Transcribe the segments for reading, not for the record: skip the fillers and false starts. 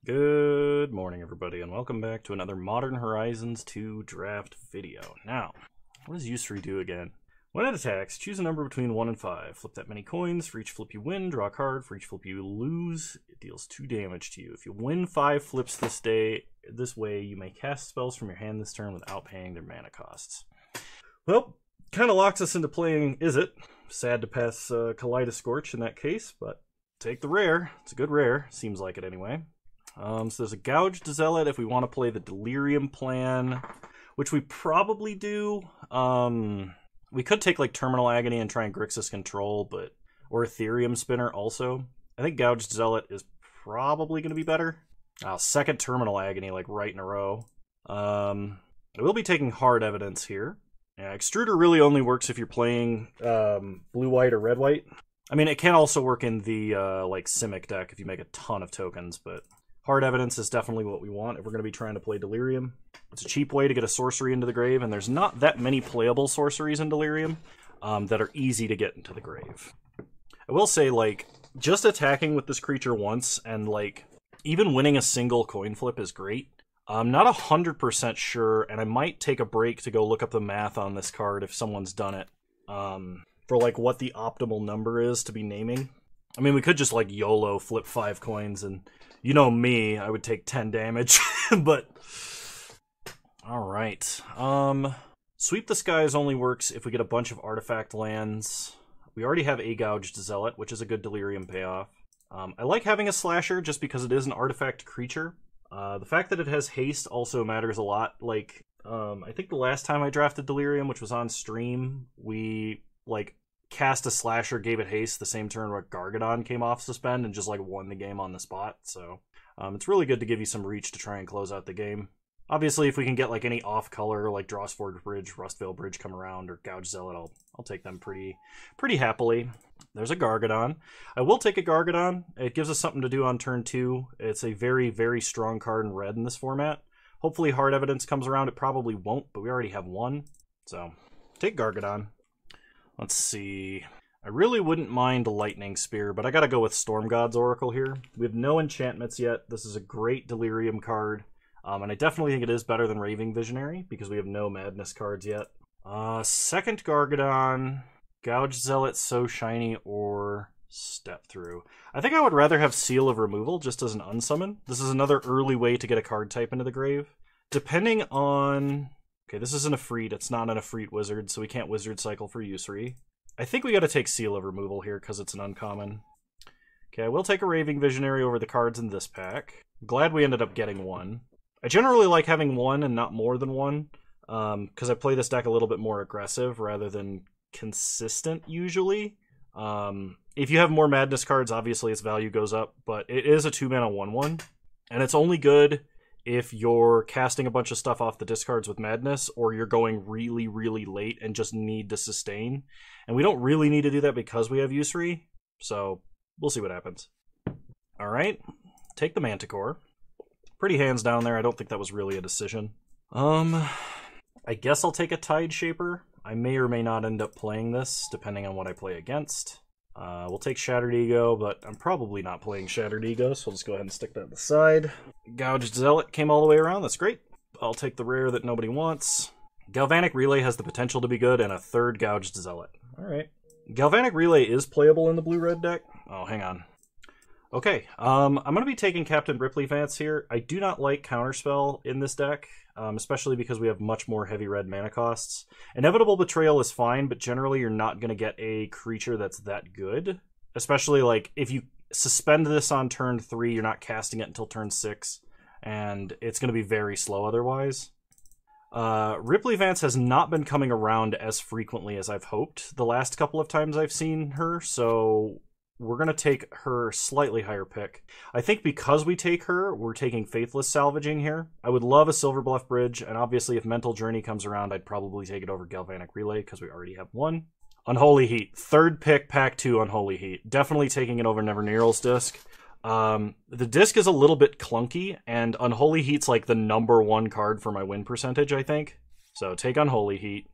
Good morning, everybody, and welcome back to another Modern Horizons 2 draft video. Now, what does Yusri do again? When it attacks, choose a number between 1 and 5. Flip that many coins. For each flip you win, draw a card. For each flip you lose, it deals 2 damage to you. If you win 5 flips this way, you may cast spells from your hand this turn without paying their mana costs. Well, kind of locks us into playing Is It. Sad to pass Kaleidoscorch in that case, but take the rare. It's a good rare. Seems like it anyway. So there's a Gouged Zealot if we want to play the Delirium plan, which we probably do. We could take like Terminal Agony and try and Grixis Control, or Ethereum Spinner also. I think Gouged Zealot is probably going to be better. Second Terminal Agony, like right in a row. I will be taking Hard Evidence here. Yeah, Extruder really only works if you're playing blue-white or red-white. I mean, it can also work in the like Simic deck if you make a ton of tokens, but Hard Evidence is definitely what we want if we're going to be trying to play Delirium. It's a cheap way to get a sorcery into the grave, and there's not that many playable sorceries in Delirium that are easy to get into the grave. I will say, like, just attacking with this creature once and, like, even winning a single coin flip is great. I'm not 100% sure, and I might take a break to go look up the math on this card if someone's done it, for, like, what the optimal number is to be naming. I mean, we could just, like, YOLO flip 5 coins, and you know me, I would take 10 damage, but alright. Sweep the Skies only works if we get a bunch of artifact lands. We already have a Gouged Zealot, which is a good Delirium payoff. I like having a Slasher just because it is an artifact creature. The fact that it has haste also matters a lot. Like, I think the last time I drafted Delirium, which was on stream, we, like, cast a Slasher, gave it haste the same turn where Gargadon came off suspend and just, like, won the game on the spot. So, it's really good to give you some reach to try and close out the game. Obviously, if we can get, like, any off-color, like Drossforge Bridge, Rustvale Bridge come around, or Gouged Zealot, I'll take them pretty happily. There's a Gargadon. I will take a Gargadon. It gives us something to do on turn 2. It's a very, very strong card in red in this format. Hopefully Hard Evidence comes around. It probably won't, but we already have one. So, take Gargadon. Let's see. I really wouldn't mind a Lightning Spear, but I gotta go with Storm God's Oracle here. We have no enchantments yet. This is a great Delirium card. And I definitely think it is better than Raving Visionary, because we have no Madness cards yet. Second Gargadon, Gouged Zealot, So Shiny, or Step Through. I think I would rather have Seal of Removal just as an unsummon. This is another early way to get a card type into the grave. Depending on... Okay, this isn't a Freet. It's not an Efreet Wizard, so we can't Wizard Cycle for Yusri. I think we gotta take Seal of Removal here, because it's an uncommon. Okay, I will take a Raving Visionary over the cards in this pack. I'm glad we ended up getting one. I generally like having one and not more than one, because I play this deck a little bit more aggressive rather than consistent, usually. If you have more Madness cards, obviously its value goes up, but it is a 2-mana 1/1, and it's only good if you're casting a bunch of stuff off the discards with Madness, or you're going really, really late and just need to sustain. And we don't really need to do that because we have Yusri, so we'll see what happens. Alright, take the Manticore. Pretty hands down there. I don't think that was really a decision. I guess I'll take a Tide Shaper. I may or may not end up playing this, depending on what I play against. We'll take Shattered Ego, but I'm probably not playing Shattered Ego, so we'll just go ahead and stick that to the side. Gouged Zealot came all the way around. That's great. I'll take the rare that nobody wants. Galvanic Relay has the potential to be good, and a third Gouged Zealot. Alright. Galvanic Relay is playable in the blue-red deck. Oh, hang on. Okay, I'm going to be taking Captain Ripley Vance here. I do not like Counterspell in this deck, especially because we have much more heavy red mana costs. Inevitable Betrayal is fine, but generally you're not going to get a creature that's that good. Especially, like, if you suspend this on turn 3, you're not casting it until turn 6, and it's going to be very slow otherwise. Ripley Vance has not been coming around as frequently as I've hoped the last couple of times I've seen her, so we're going to take her slightly higher pick. I think because we take her, we're taking Faithless Salvaging here. I would love a Silver Bluff Bridge, and obviously if Mental Journey comes around, I'd probably take it over Galvanic Relay, because we already have one. Unholy Heat. Third pick, pack 2, Unholy Heat. Definitely taking it over Nevernearl's Disc. The disc is a little bit clunky, and Unholy Heat's like the #1 card for my win percentage, I think. So take Unholy Heat.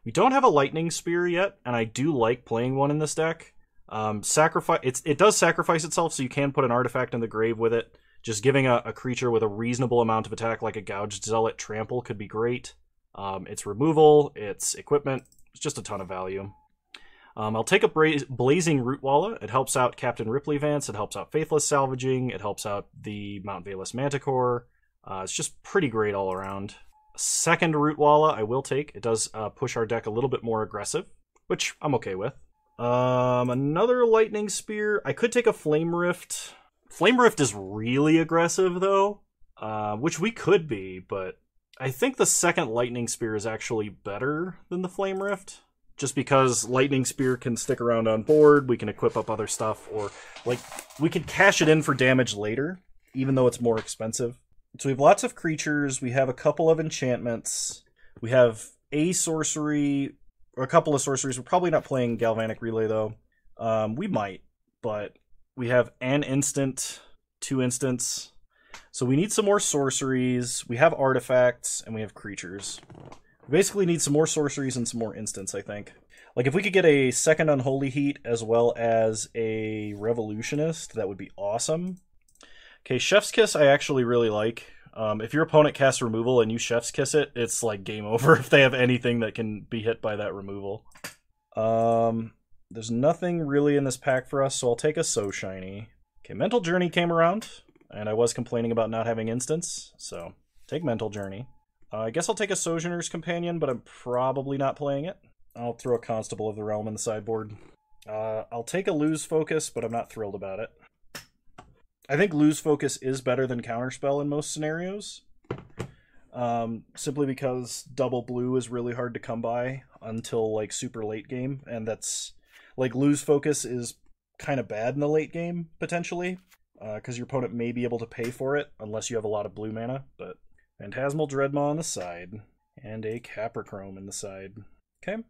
We don't have a Lightning Spear yet, and I do like playing one in this deck. It does sacrifice itself, so you can put an artifact in the grave with it. Just giving a creature with a reasonable amount of attack, like a Gouged Zealot Trample, could be great. Its removal, its equipment, it's just a ton of value. I'll take a Blazing Rootwalla. It helps out Captain Ripley Vance. It helps out Faithless Salvaging. It helps out the Mount Valus Manticore. It's just pretty great all around. A second Rootwalla I will take. It does push our deck a little bit more aggressive, which I'm okay with. Another Lightning Spear. I could take a Flame Rift. Flame Rift is really aggressive, though, which we could be, but I think the second Lightning Spear is actually better than the Flame Rift, just because Lightning Spear can stick around on board, we can equip up other stuff, or, like, we can cash it in for damage later, even though it's more expensive. So we have lots of creatures, we have a couple of enchantments, we have a sorcery, or a couple of sorceries. We're probably not playing Galvanic Relay, though. We might, but we have an instant, 2 instants. So we need some more sorceries. We have artifacts, and we have creatures. We basically need some more sorceries and some more instants, I think. Like, if we could get a second Unholy Heat as well as a Revolutionist, that would be awesome. Okay, Chef's Kiss I actually really like. If your opponent casts removal and you Chef's Kiss it, it's like game over if they have anything that can be hit by that removal. There's nothing really in this pack for us, so I'll take a So Shiny. Okay, Mental Journey came around, and I was complaining about not having instants, so take Mental Journey. I guess I'll take a Sojourner's Companion, but I'm probably not playing it. I'll throw a Constable of the Realm in the sideboard. I'll take a Lose Focus, but I'm not thrilled about it. I think Lose Focus is better than Counterspell in most scenarios. Simply because double blue is really hard to come by until, like, super late game, and that's, like, Lose Focus is kind of bad in the late game, potentially, because your opponent may be able to pay for it, unless you have a lot of blue mana, but Phantasmal Dreadmaw on the side, and a Caprichrome in the side. Okay.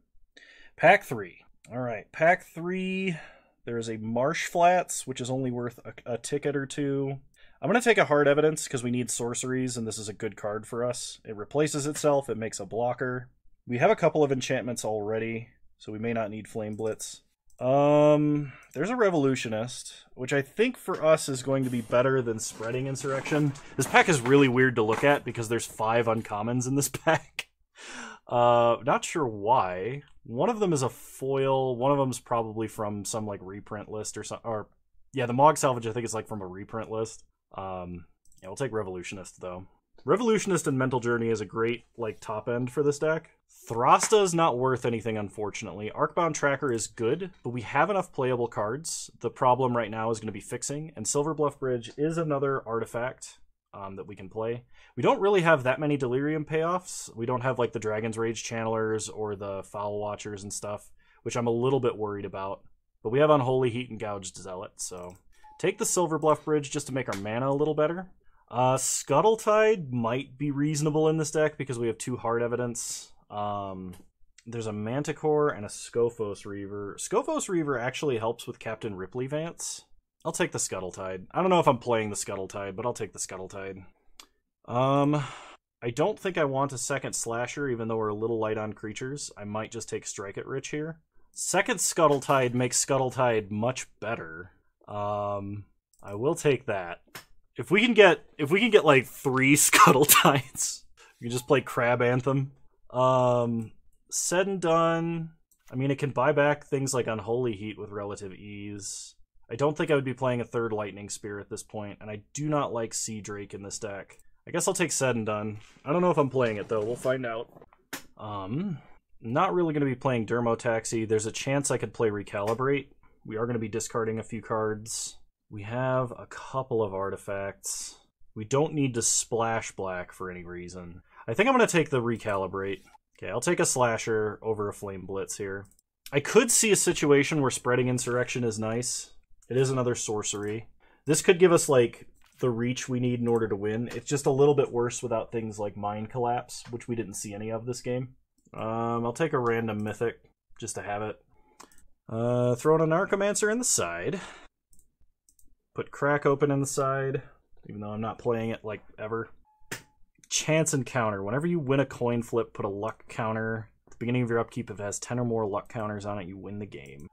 Pack 3. Alright, Pack 3, there's a Marsh Flats, which is only worth a ticket or 2. I'm going to take a Hard Evidence, because we need sorceries, and this is a good card for us. It replaces itself, it makes a blocker. We have a couple of enchantments already, so we may not need Flame Blitz. There's a Revolutionist, which I think for us is going to be better than Spreading Insurrection. This pack is really weird to look at because there's 5 uncommons in this pack. Not sure why. One of them is a foil, one of them's probably from some, like, reprint list or something. Or, yeah, the Mog Salvage I think is, like, from a reprint list. Yeah, we'll take Revolutionist, though. Revolutionist and Mental Journey is a great, like, top end for this deck. Thrasta is not worth anything, unfortunately. Arcbound Tracker is good, but we have enough playable cards. The problem right now is going to be fixing, and Silverbluff Bridge is another artifact that we can play. We don't really have that many Delirium payoffs. We don't have, like, the Dragon's Rage Channelers or the Foul Watchers and stuff, which I'm a little bit worried about. But we have Unholy Heat and Gouged Zealot, so take the Silverbluff Bridge just to make our mana a little better. Scuttletide might be reasonable in this deck because we have 2 Hard Evidence. There's a Manticore and a Scophos Reaver. Scophos Reaver actually helps with Captain Ripley Vance. I'll take the Scuttletide. I don't know if I'm playing the Scuttletide, but I'll take the Scuttletide. I don't think I want a second Slasher, even though we're a little light on creatures. I might just take Strike It Rich here. Second Scuttletide makes Scuttletide much better. I will take that. If we can get like 3 Scuttletides, we can just play Crab Anthem. Said and done. I mean, it can buy back things like Unholy Heat with relative ease. I don't think I would be playing a third Lightning Spear at this point, and I do not like Sea Drake in this deck. I guess I'll take Said and Done. I don't know if I'm playing it, though. We'll find out. Not really going to be playing Dermotaxi. There's a chance I could play Recalibrate. We are going to be discarding a few cards. We have a couple of artifacts. We don't need to splash black for any reason. I think I'm going to take the Recalibrate. Okay, I'll take a Slasher over a Flame Blitz here. I could see a situation where Spreading Insurrection is nice. It is another sorcery. This could give us, like, the reach we need in order to win. It's just a little bit worse without things like Mind Collapse, which we didn't see any of this game. I'll take a random Mythic, just to have it. Throw in a Narcomancer in the side. Put Crack Open in the side, even though I'm not playing it, like, ever. Chance Encounter. Whenever you win a coin flip, put a luck counter. At the beginning of your upkeep, if it has 10 or more luck counters on it, you win the game.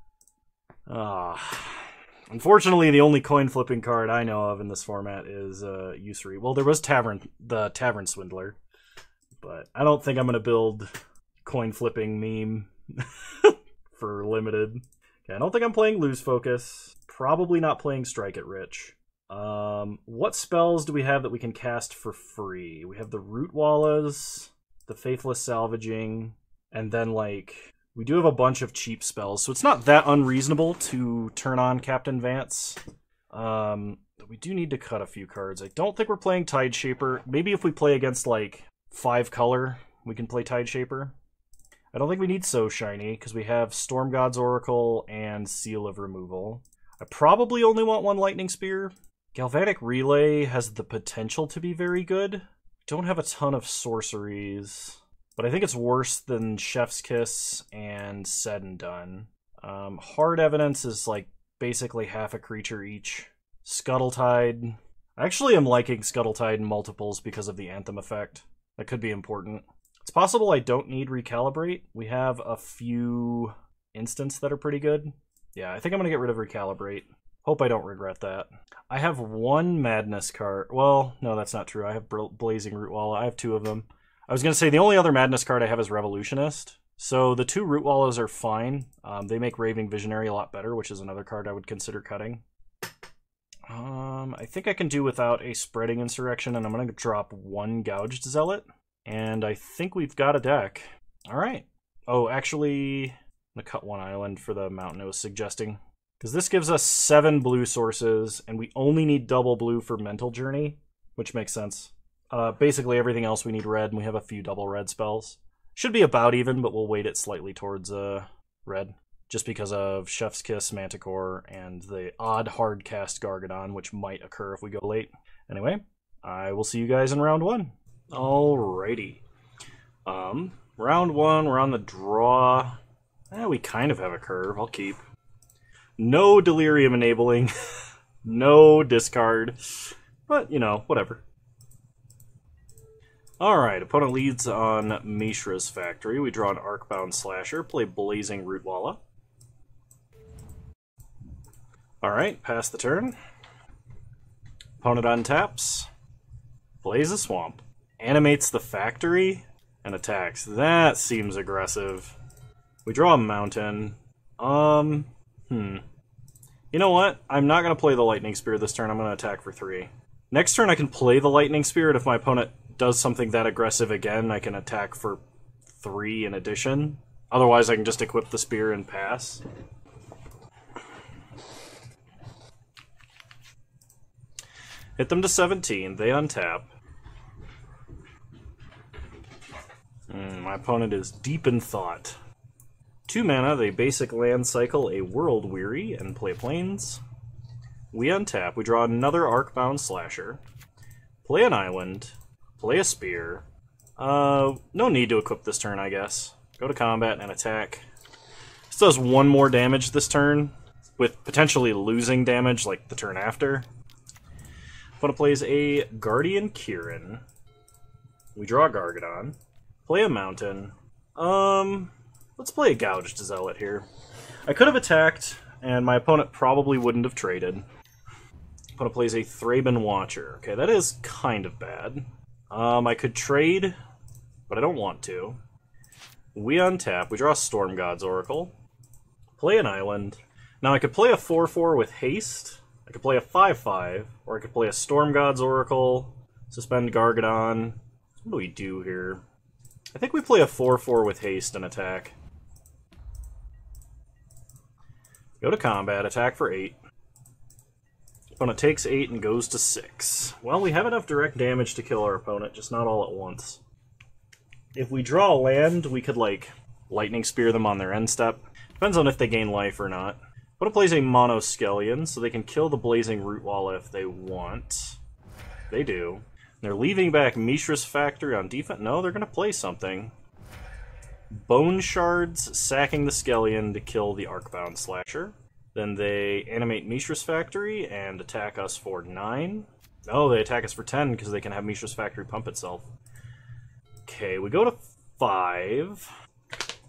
Unfortunately, the only coin flipping card I know of in this format is Yusri. Well, there was the Tavern Swindler, but I don't think I'm going to build coin flipping meme for limited. Okay, I don't think I'm playing Lose Focus. Probably not playing Strike it Rich. What spells do we have that we can cast for free? We have the Root Wallas, the Faithless Salvaging, and then, like, we do have a bunch of cheap spells, so it's not that unreasonable to turn on Captain Vance. But we do need to cut a few cards. I don't think we're playing Tide Shaper. Maybe if we play against, like, 5 color, we can play Tide Shaper. I don't think we need So Shiny, because we have Storm God's Oracle and Seal of Removal. I probably only want 1 Lightning Spear. Galvanic Relay has the potential to be very good. Don't have a ton of sorceries, but I think it's worse than Chef's Kiss and Said and Done. Hard Evidence is like basically half a creature each. Scuttletide. I actually am liking Scuttletide in multiples because of the Anthem effect. That could be important. It's possible I don't need Recalibrate. We have a few instants that are pretty good. Yeah, I think I'm going to get rid of Recalibrate. Hope I don't regret that. I have 1 Madness card. Well, no, that's not true. I have Blazing Root Walla. I have 2 of them. I was going to say the only other Madness card I have is Revolutionist. So the 2 Root Wallas are fine. They make Raving Visionary a lot better, which is another card I would consider cutting. I think I can do without a Spreading Insurrection, and I'm going to drop 1 Gouged Zealot. And I think we've got a deck. All right. Oh, actually, I'm going to cut 1 island for the mountain I was suggesting. Because this gives us 7 blue sources, and we only need double blue for Mental Journey, which makes sense. Basically everything else we need red, and we have a few double red spells. Should be about even, but we'll weight it slightly towards red, just because of Chef's Kiss, Manticore, and the odd hard cast Gargadon, which might occur if we go late. Anyway, I will see you guys in round 1. Alrighty. Round 1, we're on the draw. We kind of have a curve, I'll keep. No Delirium Enabling, no discard, but, you know, whatever. Alright, opponent leads on Mishra's Factory. We draw an Arcbound Slasher, play Blazing Root Walla. Alright, pass the turn. Opponent untaps, plays a Swamp, animates the Factory, and attacks. That seems aggressive. We draw a Mountain. You know what? I'm not going to play the Lightning Spear this turn. I'm going to attack for 3. Next turn I can play the Lightning Spear, and if my opponent does something that aggressive again, I can attack for 3 in addition. Otherwise I can just equip the Spear and pass. Hit them to 17. They untap. My opponent is deep in thought. 2 mana, they basic land cycle a World Weary and play Plains. We untap, we draw another Arcbound Slasher, play an island, play a Spear. No need to equip this turn, I guess. Go to combat and attack. This does 1 more damage this turn, with potentially losing damage like the turn after. Opponent plays a Guardian Kirin. We draw a Gargadon, play a Mountain. Let's play a Gouged Zealot here. I could have attacked, and my opponent probably wouldn't have traded. Opponent plays a Thraben Watcher. Okay, that is kind of bad. I could trade, but I don't want to. We untap. We draw a Storm God's Oracle. Play an island. Now I could play a 4/4 with haste. I could play a 5/5, or I could play a Storm God's Oracle, suspend Gargadon. What do we do here? I think we play a 4/4 with haste and attack. Go to combat, attack for 8. Opponent takes 8 and goes to 6. Well, we have enough direct damage to kill our opponent, just not all at once. If we draw a land, we could, like, Lightning Spear them on their end step. Depends on if they gain life or not. Opponent plays a Mono Skellion, so they can kill the Blazing Root Walla if they want. They do. They're leaving back Mishra's Factory on defense. No, they're going to play something. Bone Shards, sacking the Skellion to kill the Arcbound Slasher. Then they animate Mishra's Factory and attack us for 9. No, they attack us for 10 because they can have Mishra's Factory pump itself. Okay, we go to 5.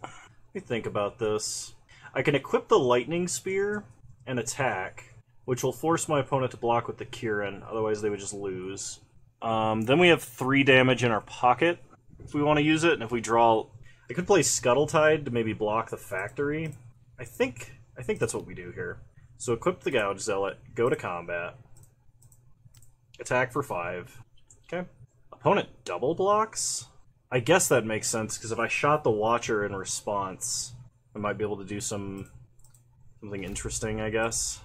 Let me think about this. I can equip the Lightning Spear and attack, which will force my opponent to block with the Kieran, otherwise they would just lose. Then we have 3 damage in our pocket, if we want to use it, and if we draw... I could play Scuttle Tide to maybe block the Factory. I think that's what we do here. So equip the Gouge Zealot, go to combat, attack for 5. Okay. Opponent double blocks? I guess that makes sense, because if I shot the Watcher in response, I might be able to do something interesting, I guess.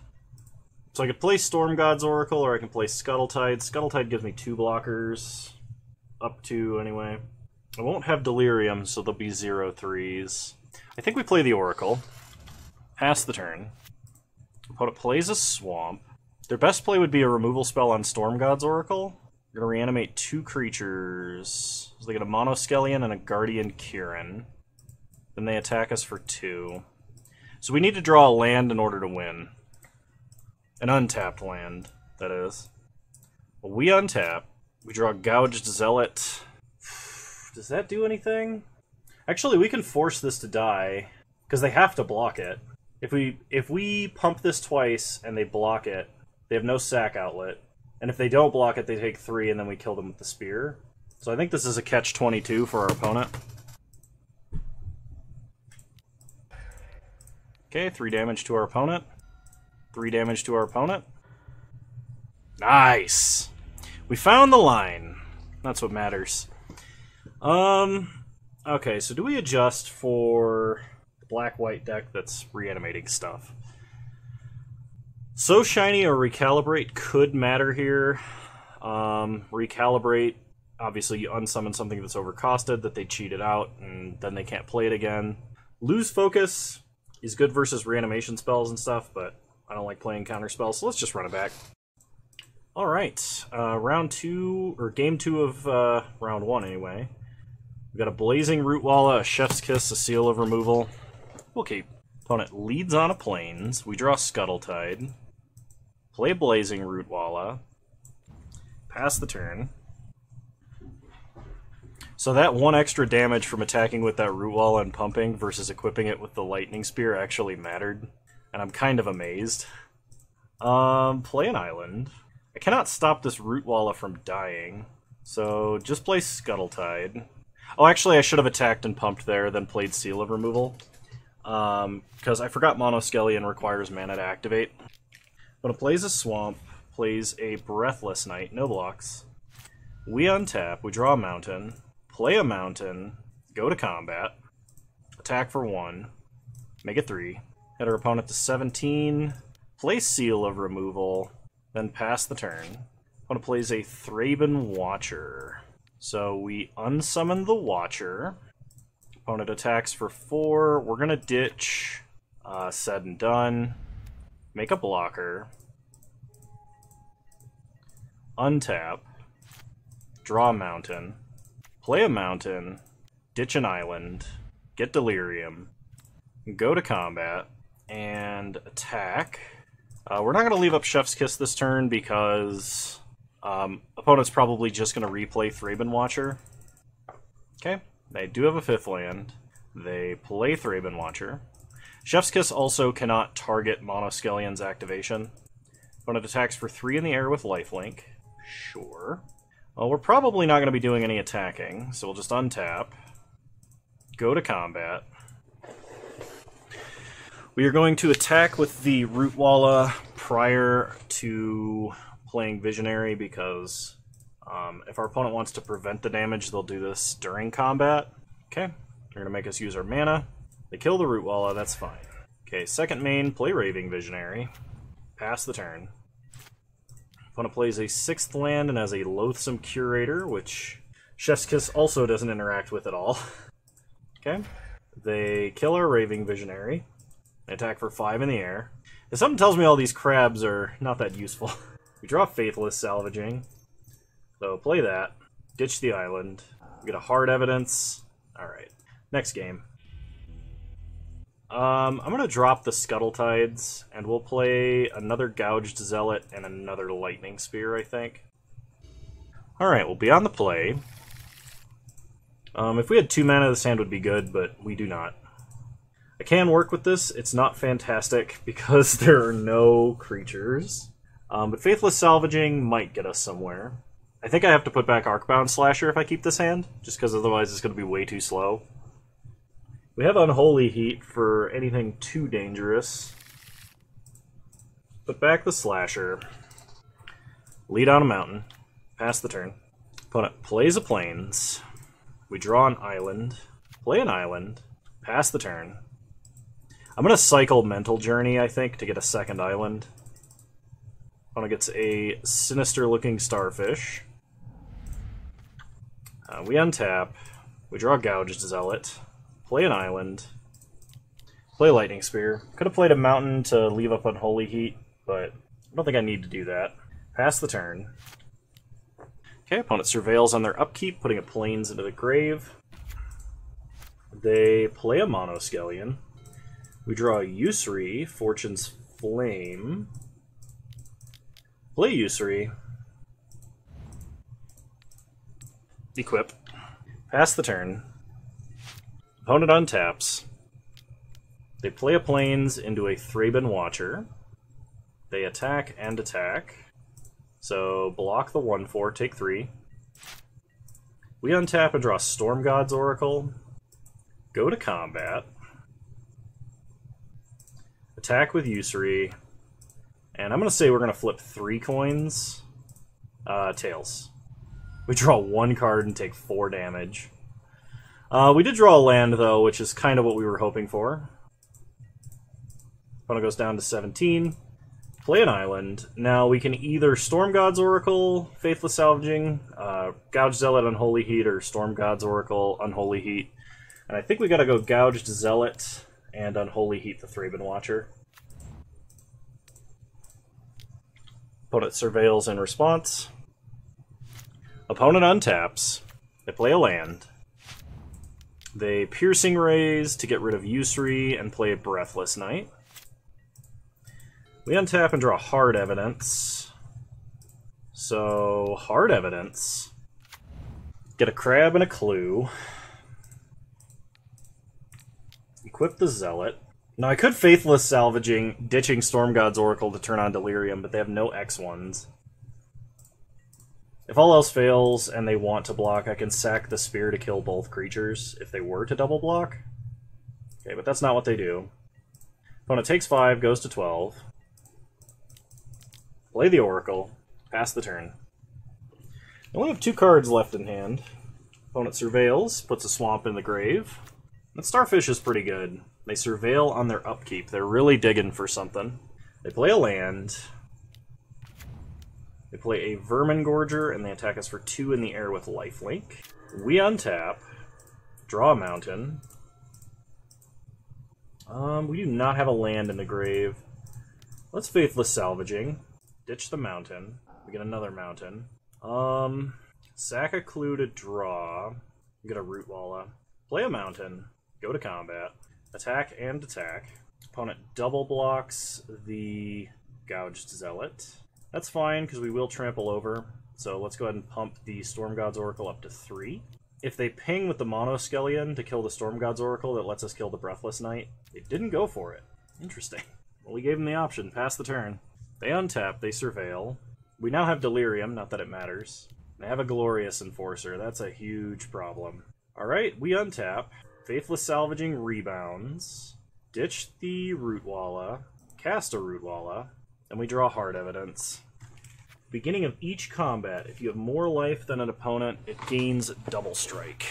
So I could play Storm God's Oracle, or I can play Scuttle Tide. Scuttle Tide gives me 2 blockers. Up to, anyway. I won't have Delirium, so there'll be 0/3s. I think we play the Oracle. Pass the turn. Opponent plays a Swamp. Their best play would be a removal spell on Storm God's Oracle. We're going to reanimate 2 creatures. So they get a Monoskellion and a Guardian Kieran. Then they attack us for 2. So we need to draw a land in order to win. An untapped land, that is. Well, we untap. We draw Gouged Zealot. Does that do anything? Actually, we can force this to die, because they have to block it. If we pump this twice and they block it, they have no sack outlet. And if they don't block it, they take 3, and then we kill them with the spear. So I think this is a catch-22 for our opponent. Okay, 3 damage to our opponent. 3 damage to our opponent. Nice! We found the line. That's what matters. Okay, so do we adjust for the black-white deck that's reanimating stuff? So Shiny or Recalibrate could matter here. Recalibrate, obviously you unsummon something that's overcosted that they cheated out, and then they can't play it again. Lose Focus is good versus reanimation spells and stuff, but I don't like playing counter spells, so let's just run it back. Alright, round 2, or game 2 of round 1 anyway. We've got a Blazing Rootwalla, a Chef's Kiss, a Seal of Removal. We'll keep. Opponent leads on a Plains. We draw Scuttle Tide. Play Blazing Rootwalla. Pass the turn. So that 1 extra damage from attacking with that Rootwalla and pumping versus equipping it with the Lightning Spear actually mattered. And I'm kind of amazed. Play an island. I cannot stop this Rootwalla from dying. So just play Scuttle Tide. Oh, actually, I should have attacked and pumped there, then played Seal of Removal. Because I forgot Monoskellion requires mana to activate. But it plays a Swamp, plays a Breathless Knight, no blocks. We untap, we draw a Mountain, play a Mountain, go to combat, attack for 1, make it 3, hit our opponent to 17, play Seal of Removal, then pass the turn. Opponent plays a Thraben Watcher. So we unsummon the Watcher. Opponent attacks for 4. We're going to ditch. Said and done. Make a blocker. Untap. Draw a Mountain. Play a Mountain. Ditch an island. Get Delirium. Go to combat. And attack. We're not going to leave up Chef's Kiss this turn because... opponent's probably just going to replay Thraben Watcher. Okay, they do have a 5th land. They play Thraben Watcher. Chef's Kiss also cannot target Monoskellion's activation. Opponent attacks for 3 in the air with lifelink. Sure. Well, we're probably not going to be doing any attacking, so we'll just untap. Go to combat. We are going to attack with the Rootwalla prior to... playing Visionary because if our opponent wants to prevent the damage, they'll do this during combat. Okay, they're going to make us use our mana. They kill the Rootwalla, that's fine. Okay, second main, play Raving Visionary. Pass the turn. Opponent plays a 6th land and has a Loathsome Curator, which Chef's Kiss also doesn't interact with at all. Okay, they kill our Raving Visionary. They attack for 5 in the air. If something tells me all these crabs are not that useful. We draw Faithless Salvaging, so play that, ditch the island, we get a Hard Evidence. Alright, next game. I'm going to drop the Scuttle Tides, and we'll play another Gouged Zealot and another Lightning Spear, I think. Alright, we'll be on the play. If we had 2 mana, this hand would be good, but we do not. I can work with this. It's not fantastic because there are no creatures. But Faithless Salvaging might get us somewhere. I think I have to put back Arcbound Slasher if I keep this hand, just because otherwise it's going to be way too slow. We have Unholy Heat for anything too dangerous. Put back the Slasher. Lead on a mountain. Pass the turn. Opponent plays a Plains. We draw an island. Play an island. Pass the turn. I'm going to cycle Mental Journey, I think, to get a second island. Opponent gets a sinister-looking Starfish. We untap. We draw Gouged Zealot. Play an island. Play Lightning Spear. Could have played a mountain to leave up Unholy Heat, but I don't think I need to do that. Pass the turn. Okay, opponent surveils on their upkeep, putting a Plains into the grave. They play a Monoskellion. We draw a Yusri, Fortune's Flame. Play Yusri. Equip. Pass the turn. Opponent untaps. They play a Plains into a Thraben Watcher. They attack and attack. So block the 1/4, take 3. We untap and draw Storm God's Oracle. Go to combat. Attack with Yusri. And I'm going to say we're going to flip 3 coins. Tails. We draw 1 card and take 4 damage. We did draw a land, though, which is kind of what we were hoping for. Opponent goes down to 17. Play an island. Now we can either Storm God's Oracle, Faithless Salvaging, Gouged Zealot, Unholy Heat, or Storm God's Oracle, Unholy Heat. And I think we gotta go Gouged Zealot and Unholy Heat the Thraben Watcher. Opponent surveils in response. Opponent untaps. They play a land. They Piercing Rays to get rid of Yusri and play a Breathless Knight. We untap and draw Hard Evidence. So, Hard Evidence. Get a Crab and a Clue. Equip the Zealot. Now, I could Faithless Salvaging, ditching Storm God's Oracle to turn on Delirium, but they have no X1s. If all else fails and they want to block, I can sack the Spear to kill both creatures if they were to double block. Okay, but that's not what they do. Opponent takes 5, goes to 12. Play the Oracle. Pass the turn. I only have 2 cards left in hand. Opponent surveils, puts a Swamp in the grave. That Starfish is pretty good. They surveil on their upkeep. They're really digging for something. They play a land. They play a Vermin Gorger, and they attack us for 2 in the air with lifelink. We untap. Draw a mountain. We do not have a land in the grave. Let's Faithless Salvaging. Ditch the mountain. We get another mountain. Sack a Clue to draw. Get a Root Walla. Play a mountain. Go to combat. Attack and attack. Opponent double blocks the Gouged Zealot. That's fine, because we will trample over. So let's go ahead and pump the Storm God's Oracle up to 3. If they ping with the Monoskellion to kill the Storm God's Oracle, that lets us kill the Breathless Knight. They didn't go for it. Interesting. Well, we gave them the option. Pass the turn. They untap, they surveil. We now have Delirium, not that it matters. They have a Glorious Enforcer. That's a huge problem. Alright, we untap. Faithless Salvaging rebounds. Ditch the Root Walla. Cast a Root Walla. And we draw Hard Evidence. Beginning of each combat, if you have more life than an opponent, it gains Double Strike.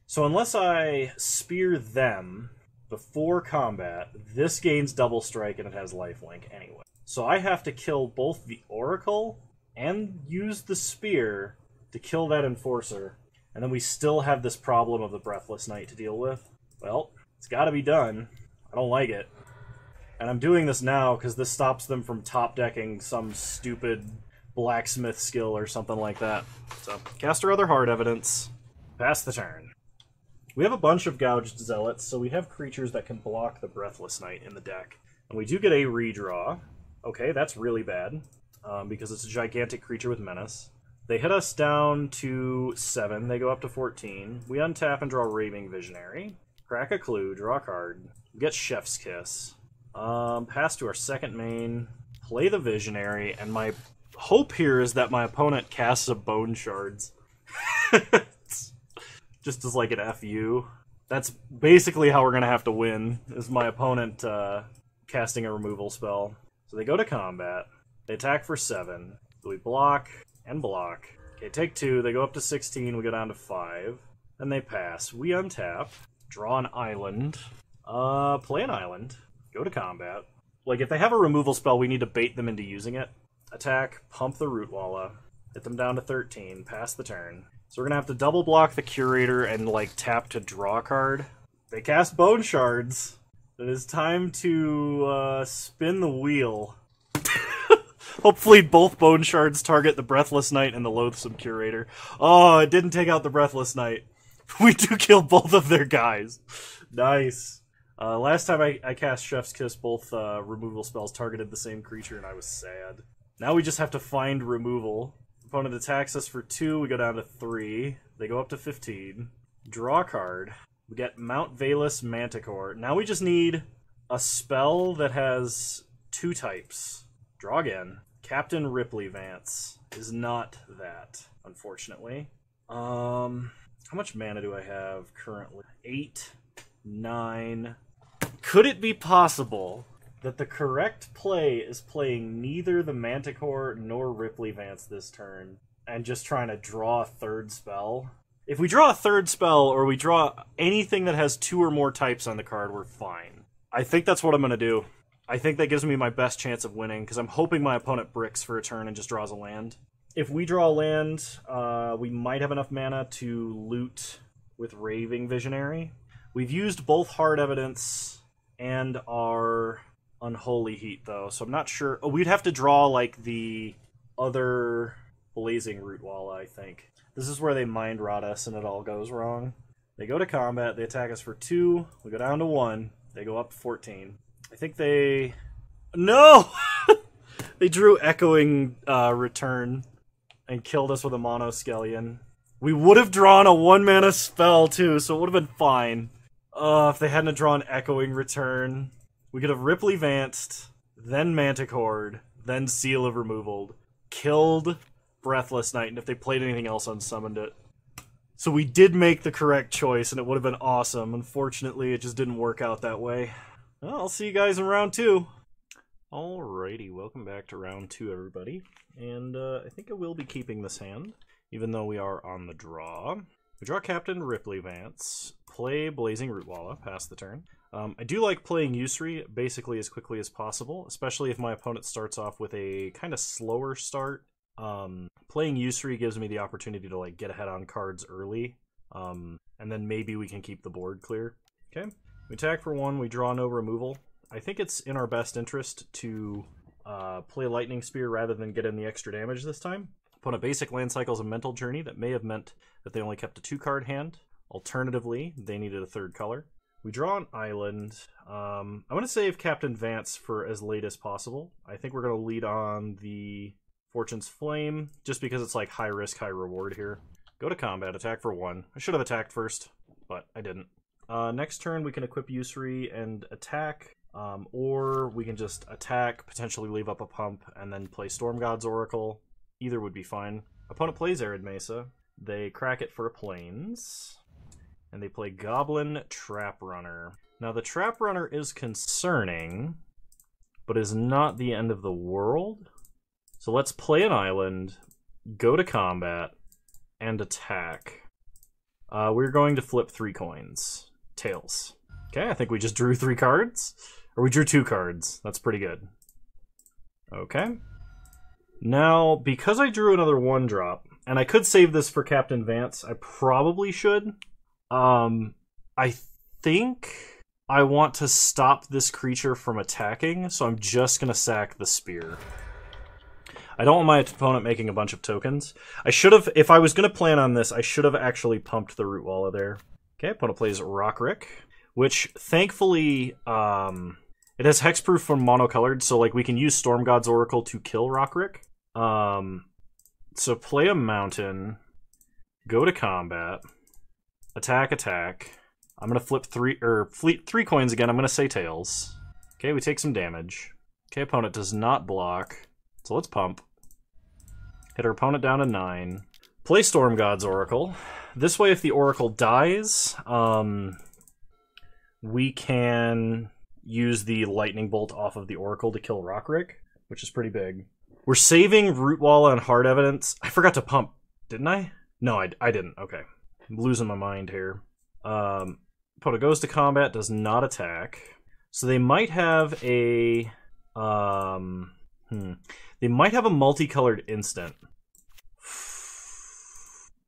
So unless I spear them before combat, this gains Double Strike and it has lifelink anyway. So I have to kill both the Oracle and use the Spear to kill that Enforcer. And then we still have this problem of the Breathless Knight to deal with. Well, it's gotta be done. I don't like it. And I'm doing this now because this stops them from top-decking some stupid blacksmith skill or something like that. So, cast our other Hard Evidence. Pass the turn. We have a bunch of Gouged Zealots, so we have creatures that can block the Breathless Knight in the deck. And we do get a redraw. Okay, that's really bad, because it's a gigantic creature with Menace. They hit us down to 7, they go up to 14. We untap and draw Raving Visionary. Crack a clue, draw a card. We get Chef's Kiss. Pass to our second main, play the Visionary, and my hope here is that my opponent casts a Bone Shards. Just as like an FU. That's basically how we're going to have to win, is my opponent casting a removal spell. So they go to combat. They attack for 7. So we block and block. Okay, take 2. They go up to 16. We go down to 5. Then they pass. We untap. Draw an island. Play an island. Go to combat. Like, if they have a removal spell, we need to bait them into using it. Attack, pump the Rootwalla. Hit them down to 13. Pass the turn. So we're going to have to double block the Curator and, like, tap to draw a card. They cast Bone Shards. It is time to spin the wheel. Hopefully both Bone Shards target the Breathless Knight and the Loathsome Curator. Oh, it didn't take out the Breathless Knight. We do kill both of their guys. Nice. Last time I cast Chef's Kiss, both removal spells targeted the same creature, and I was sad. Now we just have to find removal. Opponent attacks us for 2, we go down to 3. They go up to 15. Draw a card. We get Mount Valus Manticore. Now we just need a spell that has 2 types. Draw again. Captain Ripley Vance is not that, unfortunately. How much mana do I have currently? 8, 9. Could it be possible that the correct play is playing neither the Manticore nor Ripley Vance this turn, and just trying to draw a third spell? If we draw a third spell, or we draw anything that has 2 or more types on the card, we're fine. I think that's what I'm going to do. I think that gives me my best chance of winning, because I'm hoping my opponent bricks for a turn and just draws a land. If we draw a land, we might have enough mana to loot with Raving Visionary. We've used both Hard Evidence and our Unholy Heat, though, so I'm not sure. Oh, we'd have to draw, like, the other Blazing Rootwalla, I think. This is where they Mind Rot us and it all goes wrong. They go to combat, they attack us for 2, we go down to 1, they go up to 14. I think they... No! They drew Echoing Return and killed us with a Monoskellion. We would have drawn a 1-mana spell, too, so it would have been fine. If they hadn't drawn Echoing Return. We could have Ripley Vanced, then Manticored, then Seal of Removal, killed Breathless Knight, and if they played anything else, unsummoned it. So we did make the correct choice, and it would have been awesome. Unfortunately, it just didn't work out that way. Well, I'll see you guys in round 2. Alrighty, welcome back to round 2, everybody. And I think I will be keeping this hand, even though we are on the draw. We draw Captain Ripley Vance, play Blazing Rootwalla, pass the turn. I do like playing Yusri basically as quickly as possible, especially if my opponent starts off with a kind of slower start. Playing Yusri gives me the opportunity to like get ahead on cards early, and then maybe we can keep the board clear. Okay, we attack for 1, we draw no removal. I think it's in our best interest to play Lightning Spear rather than get in the extra damage this time. Opponent basic land cycles a Mental Journey that may have meant that they only kept a 2-card hand. Alternatively, they needed a 3rd color. We draw an island. I'm going to save Captain Vance for as late as possible. I think we're going to lead on the Fortune's Flame, just because it's like high risk, high reward here. Go to combat, attack for 1. I should have attacked first, but I didn't. Next turn, we can equip Yusri and attack, or we can just attack, potentially leave up a pump, and then play Storm God's Oracle. Either would be fine. Opponent plays Arid Mesa. They crack it for Plains. And they play Goblin Trap Runner. Now, the Trap Runner is concerning, but is not the end of the world. So let's play an island, go to combat, and attack. We're going to flip 3 coins. Tails. Okay, I think we just drew 3 cards. Or we drew 2 cards. That's pretty good. Okay. Now, because I drew another 1-drop, and I could save this for Captain Vance, I probably should. I think I want to stop this creature from attacking, so I'm just going to sack the spear. I don't want my opponent making a bunch of tokens. I should have, if I was going to plan on this, I should have actually pumped the Rootwalla there. Okay, opponent plays Rockrick, which thankfully, it has hexproof from monocolored, so like we can use Storm God's Oracle to kill Rockrick. So play a mountain, go to combat, attack, attack. I'm gonna flip three coins again. I'm gonna say tails. Okay, we take some damage. Okay, opponent does not block. So let's pump. Hit our opponent down to 9. Play Storm God's Oracle. This way, if the Oracle dies, we can use the Lightning Bolt off of the Oracle to kill Rockrick, which is pretty big. We're saving Rootwalla and Hard Evidence. I forgot to pump, didn't I? No, I didn't. Okay. I'm losing my mind here. Opponent goes to combat, does not attack. So they might have a... They might have a multicolored instant.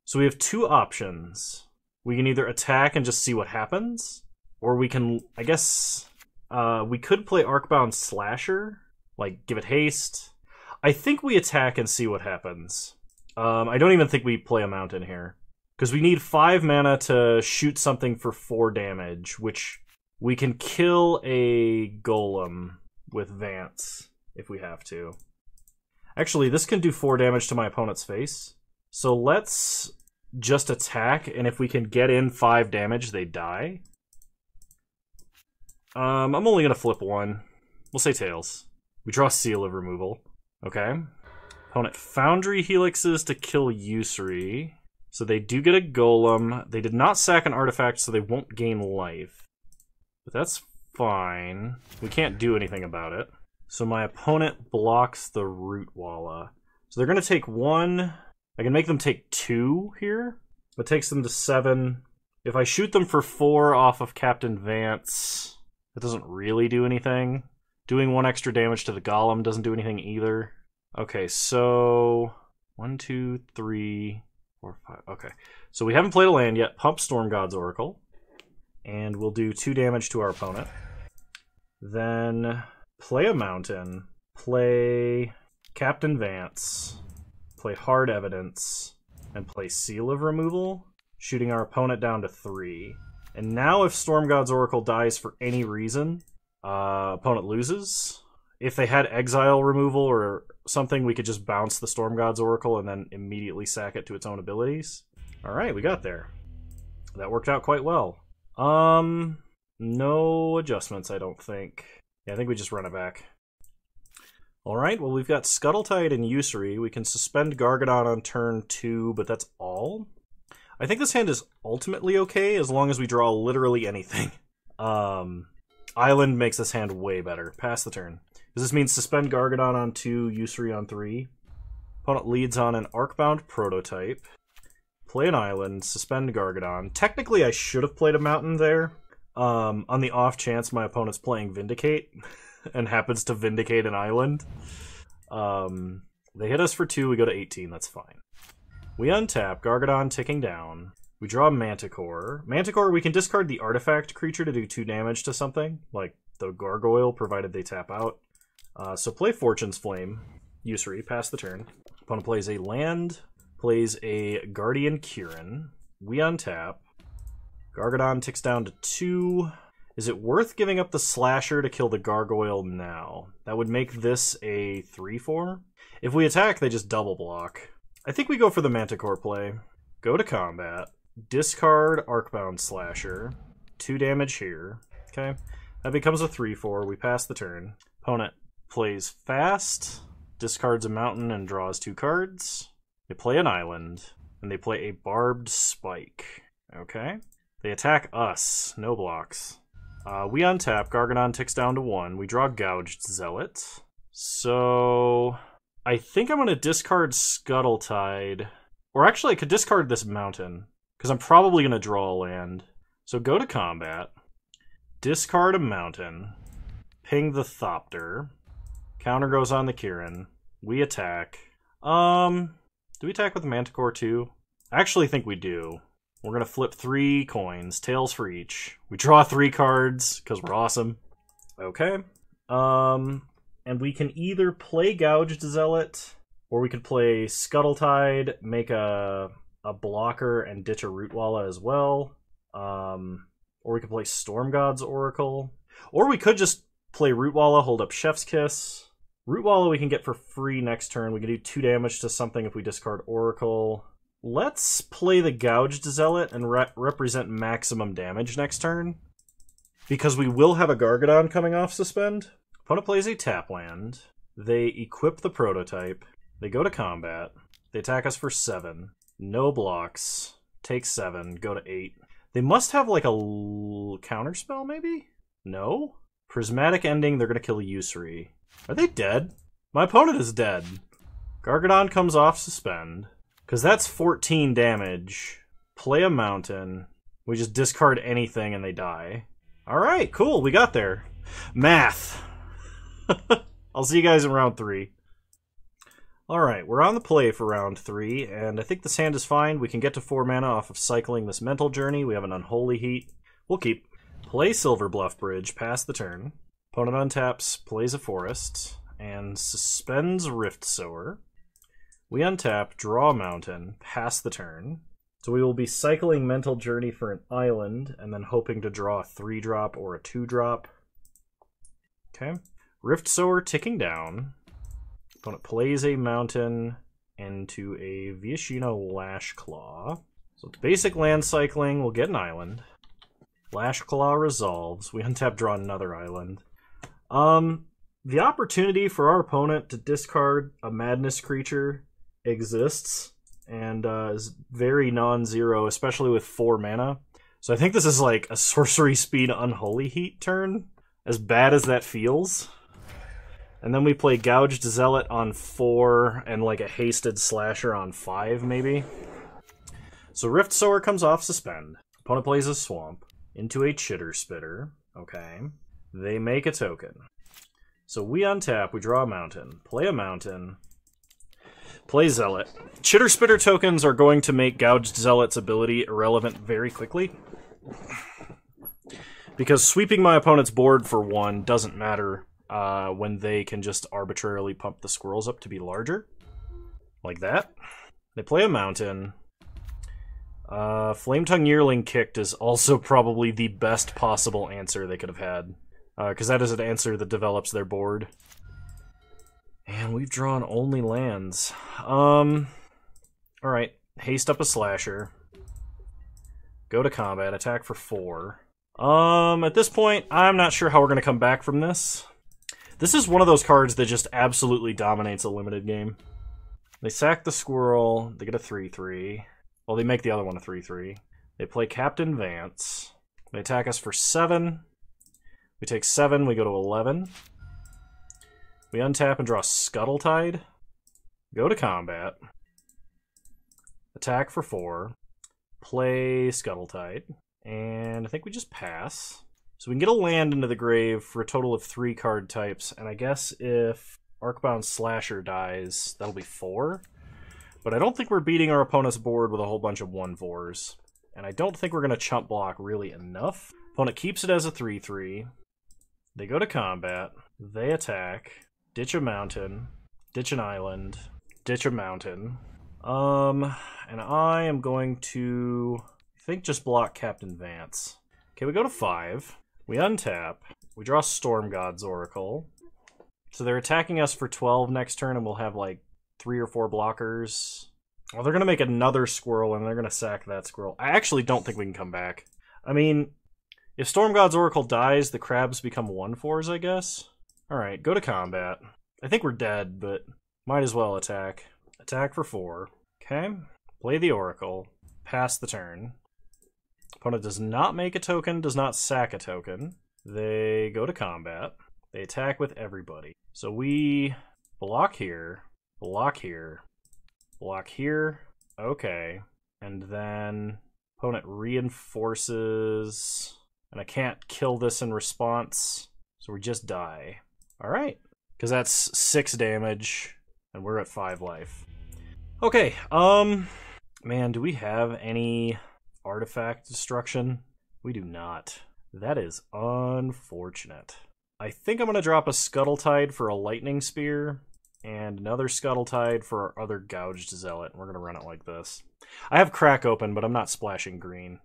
So we have two options. We can either attack and just see what happens, or we can, I guess, we could play Arcbound Slasher, like give it haste. I think we attack and see what happens. I don't even think we play a mountain here, because we need 5 mana to shoot something for 4 damage, which we can kill a golem with Vance if we have to. Actually, this can do 4 damage to my opponent's face. So let's just attack, and if we can get in 5 damage, they die. I'm only going to flip 1. We'll say tails. We draw Seal of Removal. Okay. Opponent Foundry Helixes to kill Yusri. So they do get a golem. They did not sack an artifact, so they won't gain life. But that's fine. We can't do anything about it. So my opponent blocks the Rootwalla. So they're going to take 1. I can make them take 2 here. But takes them to 7. If I shoot them for 4 off of Captain Vance, that doesn't really do anything. Doing 1 extra damage to the Golem doesn't do anything either. Okay, so 1, 2, 3, 4, 5. Okay, so we haven't played a land yet. Pump Storm God's Oracle. And we'll do 2 damage to our opponent. Then play a mountain. Play Captain Vance. Play Hard Evidence. And play Seal of Removal, shooting our opponent down to 3. And now if Storm God's Oracle dies for any reason, opponent loses. If they had Exile Removal or something, we could just bounce the Storm God's Oracle and then immediately sack it to its own abilities. Alright, we got there. That worked out quite well. No adjustments, I don't think. Yeah, I think we just run it back. Alright, well we've got Scuttletide and Yusri. We can suspend Gargadon on turn 2, but that's all. I think this hand is ultimately okay, as long as we draw literally anything. Island makes this hand way better. Pass the turn. Does this mean suspend Gargadon on 2, Yusri on 3? Opponent leads on an Arcbound Prototype. Play an island, suspend Gargadon. Technically, I should have played a mountain there. On the off chance my opponent's playing Vindicate and happens to Vindicate an island. They hit us for 2, we go to 18, that's fine. We untap, Gargadon ticking down. We draw Manticore. Manticore, we can discard the artifact creature to do 2 damage to something, like the Gargoyle, provided they tap out. So play Fortune's Flame. Yusri, pass the turn. Opponent plays a land, plays a Guardian Kieran. We untap. Gargadon ticks down to 2. Is it worth giving up the Slasher to kill the Gargoyle now? That would make this a 3/4. If we attack, they just double block. I think we go for the Manticore play. Go to combat. Discard Arcbound Slasher. 2 damage here. Okay. That becomes a 3/4. We pass the turn. Opponent plays fast, discards a mountain, and draws 2 cards. They play an island, and they play a Barbed Spike. Okay. They attack us. No blocks. We untap. Gargadon ticks down to 1. We draw Gouged Zealot. So I think I'm going to discard Scuttletide. Or actually, I could discard this mountain, because I'm probably going to draw a land. So go to combat. Discard a mountain. Ping the Thopter. Counter goes on the Kieran. We attack. Do we attack with Manticore too? I actually think we do. We're going to flip 3 coins, tails for each. We draw 3 cards, because we're awesome. Okay. And we can either play Gouged Zealot, or we could play Scuttletide, make a blocker, and ditch a Rootwalla as well. Or we could play Storm God's Oracle. Or we could just play Rootwalla, hold up Chef's Kiss. Rootwalla we can get for free next turn. We can do 2 damage to something if we discard Oracle. Let's play the Gouged Zealot and represent maximum damage next turn. Because we will have a Gargadon coming off suspend. Opponent plays a tap land. They equip the prototype. They go to combat. They attack us for 7. No blocks. Take 7. Go to 8. They must have like a counterspell, maybe? No? Prismatic Ending, they're going to kill Yusri. Are they dead? My opponent is dead. Gargadon comes off suspend. Because that's 14 damage. Play a mountain. We just discard anything and they die. Alright, cool, we got there. Math. I'll see you guys in round 3. Alright, we're on the play for round 3, and I think this hand is fine. We can get to 4 mana off of cycling this Mental Journey. We have an Unholy Heat. We'll keep. Play Silver Bluff Bridge, pass the turn. Opponent untaps, plays a Forest, and suspends Rift Sower. We untap, draw a Mountain, pass the turn. So we will be cycling Mental Journey for an island, and then hoping to draw a 3-drop or a 2-drop. Okay. Rift Sower ticking down. Opponent plays a mountain into a Viashino Lash Claw. So it's basic land cycling, we'll get an island. Lash Claw resolves. We untap, draw another island. The opportunity for our opponent to discard a Madness creature exists, and is very non-zero, especially with 4 mana. So I think this is like a sorcery speed Unholy Heat turn, as bad as that feels. And then we play Gouged Zealot on 4, and like a Hasted Slasher on 5, maybe. So Rift Sower comes off suspend. Opponent plays a Swamp into a Chitter Spitter. Okay. They make a token. So we untap, we draw a mountain, play a mountain, play Zealot. Chitter Spitter tokens are going to make Gouged Zealot's ability irrelevant very quickly. Because sweeping my opponent's board for 1 doesn't matter when they can just arbitrarily pump the squirrels up to be larger. Like that. They play a mountain. Flametongue Yearling Kicked is also probably the best possible answer they could have had. Because that is an answer that develops their board. And we've drawn only lands. Alright. Haste up a Slasher. Go to combat. Attack for 4. At this point, I'm not sure how we're going to come back from this. This is one of those cards that just absolutely dominates a limited game. They sack the squirrel. They get a 3-3. Well, they make the other one a 3-3. They play Captain Vance. They attack us for 7. We take 7, we go to 11. We untap and draw Scuttletide. Go to combat. Attack for 4. Play Scuttletide. And I think we just pass. So we can get a land into the grave for a total of 3 card types. And I guess if Arcbound Slasher dies, that'll be 4. But I don't think we're beating our opponent's board with a whole bunch of 1/4s. And I don't think we're going to chump block really enough. Opponent keeps it as a 3-3. They go to combat. They attack. Ditch a mountain. Ditch an island. Ditch a mountain. And I am going to, I think, just block Captain Vance. Okay, we go to 5. We untap. We draw Storm God's Oracle. So they're attacking us for 12 next turn, and we'll have like 3 or 4 blockers. Well, they're going to make another squirrel, and they're going to sack that squirrel. I actually don't think we can come back. I mean, if Storm God's Oracle dies, the crabs become 1/4s, I guess. Alright, go to combat. I think we're dead, but might as well attack. Attack for 4. Okay. Play the Oracle. Pass the turn. Opponent does not make a token, does not sack a token. They go to combat. They attack with everybody. So we block here, block here, block here. Okay. And then opponent reinforces. And I can't kill this in response, so we just die. Alright. Because that's 6 damage, and we're at 5 life. Okay, man, do we have any artifact destruction? We do not. That is unfortunate. I think I'm going to drop a Scuttletide for a Lightning Spear, and another Scuttletide for our other Gouged Zealot. We're going to run it like this. I have Crack open, but I'm not splashing green.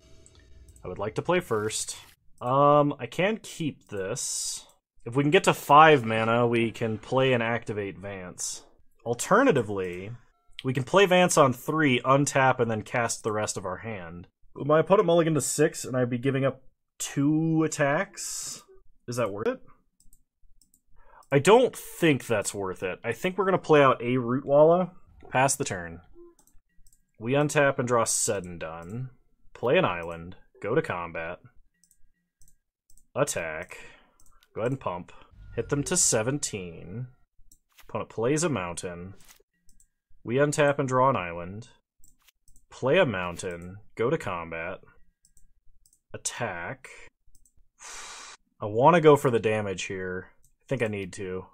I would like to play first. I can keep this. If we can get to 5 mana, we can play and activate Vance. Alternatively, We can play Vance on 3, untap, and then cast the rest of our hand. My opponent mulliganed to 6, and I'd be giving up 2 attacks. Is that worth it? I don't think that's worth it. I think we're going to play out a Rootwalla, pass the turn. We untap and draw Said and Done. Play an island, go to combat. Attack. Go ahead and pump. Hit them to 17. Opponent plays a mountain. We untap and draw an island. Play a mountain, go to combat. Attack. I want to go for the damage here. I think I need to.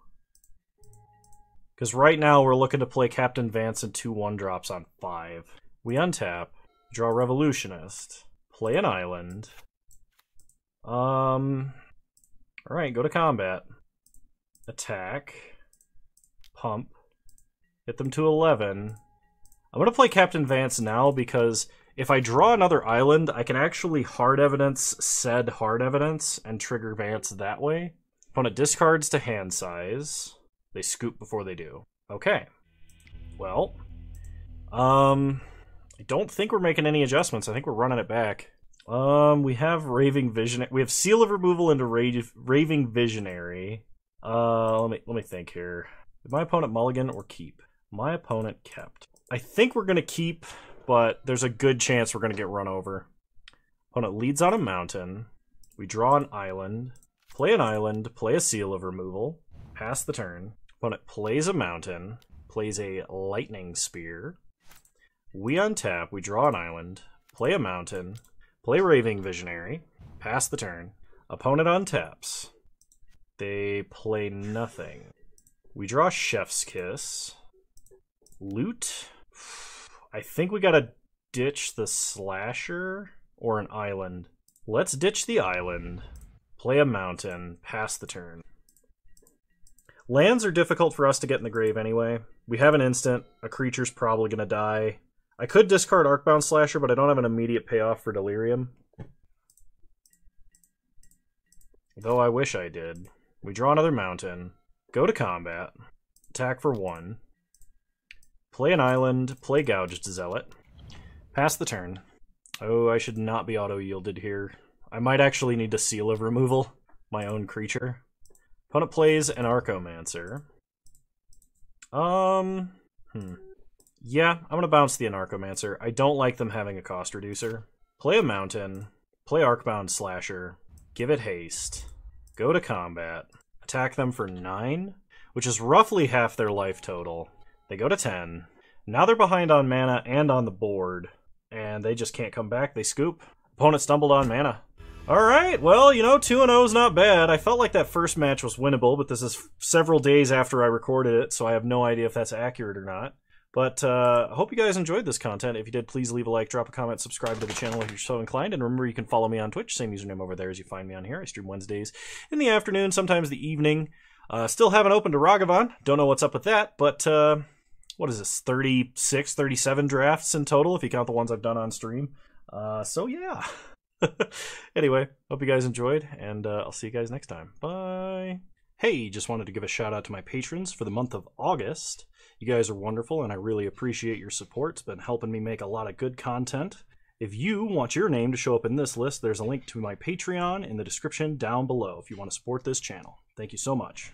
Because right now we're looking to play Captain Vance and 2 1-drops on 5. We untap, draw Revolutionist, play an island. Alright, go to combat. Attack. Pump. Hit them to 11. I'm going to play Captain Vance now because if I draw another island, I can actually hard evidence said hard evidence and trigger Vance that way. Opponent discards to hand size. They scoop before they do. Okay. Well, I don't think we're making any adjustments. I think we're running it back. We have Raving Vision. We have Seal of Removal into Raving Visionary. Let me think here. Did my opponent mulligan or keep? My opponent kept. I think we're gonna keep, but there's a good chance we're gonna get run over. Opponent leads on a mountain. We draw an island. Play an island. Play a Seal of Removal. Pass the turn. Opponent plays a mountain. Plays a Lightning Spear. We untap. We draw an island. Play a mountain. Play Raving Visionary. Pass the turn. Opponent untaps. They play nothing. We draw Chef's Kiss. Loot. I think we gotta ditch the Slasher or an island. Let's ditch the island. Play a mountain. Pass the turn. Lands are difficult for us to get in the grave anyway. We have an instant. A creature's probably gonna die. I could discard Arcbound Slasher, but I don't have an immediate payoff for Delirium. Though I wish I did. We draw another mountain. Go to combat. Attack for 1. Play an island. Play Gouged Zealot. Pass the turn. Oh, I should not be auto-yielded here. I might actually need to Seal of Removal my own creature. Opponent plays an Archomancer. Yeah, I'm going to bounce the Anarchomancer. I don't like them having a cost reducer. Play a mountain. Play Arcbound Slasher. Give it haste. Go to combat. Attack them for 9, which is roughly half their life total. They go to 10. Now they're behind on mana and on the board, and they just can't come back. They scoop. Opponent stumbled on mana. Alright, well, you know, 2-0 is not bad. I felt like that first match was winnable, but this is several days after I recorded it, so I have no idea if that's accurate or not. But I hope you guys enjoyed this content. If you did, please leave a like, drop a comment, subscribe to the channel if you're so inclined. And remember, you can follow me on Twitch. Same username over there as you find me on here. I stream Wednesdays in the afternoon, sometimes the evening. Still haven't opened to Ragavan. Don't know what's up with that. But what is this? 36, 37 drafts in total, if you count the ones I've done on stream. So yeah. Anyway, hope you guys enjoyed, and I'll see you guys next time. Bye. Hey, just wanted to give a shout out to my patrons for the month of August. You guys are wonderful, and I really appreciate your support. It's been helping me make a lot of good content. If you want your name to show up in this list, there's a link to my Patreon in the description down below if you want to support this channel. Thank you so much.